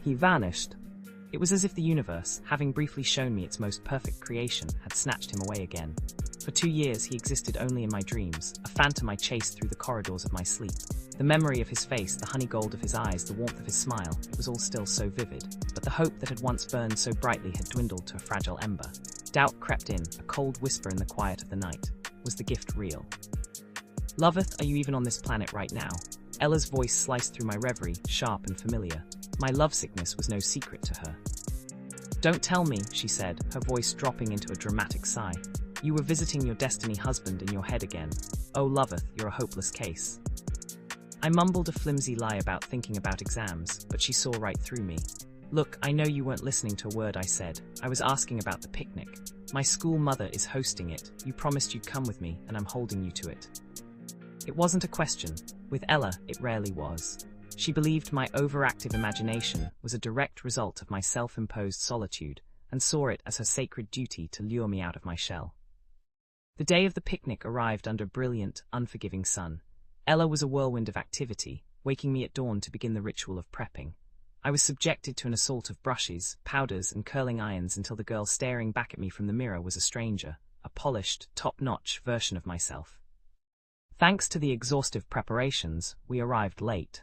He vanished. It was as if the universe, having briefly shown me its most perfect creation, had snatched him away again. For 2 years he existed only in my dreams, a phantom I chased through the corridors of my sleep. The memory of his face, the honey gold of his eyes, the warmth of his smile, it was all still so vivid. But the hope that had once burned so brightly had dwindled to a fragile ember. Doubt crept in, a cold whisper in the quiet of the night. Was the gift real? Loveth, are you even on this planet right now? Ella's voice sliced through my reverie, sharp and familiar. My lovesickness was no secret to her. Don't tell me, she said, her voice dropping into a dramatic sigh. You were visiting your destiny husband in your head again. Oh, Loveth, you're a hopeless case. I mumbled a flimsy lie about thinking about exams, but she saw right through me. Look, I know you weren't listening to a word I said. I was asking about the picnic. My school mother is hosting it. You promised you'd come with me, and I'm holding you to it. It wasn't a question. With Ella, it rarely was. She believed my overactive imagination was a direct result of my self-imposed solitude, and saw it as her sacred duty to lure me out of my shell. The day of the picnic arrived under a brilliant, unforgiving sun. Ella was a whirlwind of activity, waking me at dawn to begin the ritual of prepping. I was subjected to an assault of brushes, powders, and curling irons until the girl staring back at me from the mirror was a stranger, a polished, top-notch version of myself. Thanks to the exhaustive preparations, we arrived late.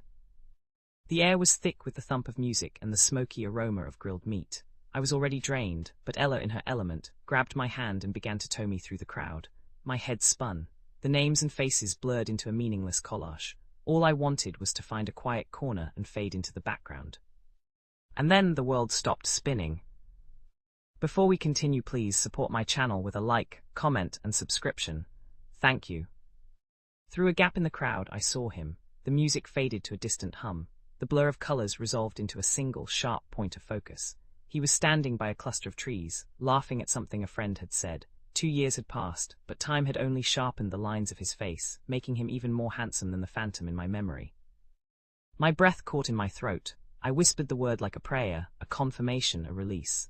The air was thick with the thump of music and the smoky aroma of grilled meat. I was already drained, but Ella, in her element, grabbed my hand and began to tow me through the crowd. My head spun. The names and faces blurred into a meaningless collage. All I wanted was to find a quiet corner and fade into the background. And then the world stopped spinning. Before we continue, please support my channel with a like, comment, and subscription. Thank you. Through a gap in the crowd, I saw him. The music faded to a distant hum. The blur of colors resolved into a single, sharp point of focus. He was standing by a cluster of trees, laughing at something a friend had said. 2 years had passed, but time had only sharpened the lines of his face, making him even more handsome than the phantom in my memory. My breath caught in my throat. I whispered the word like a prayer, a confirmation, a release.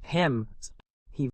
Him.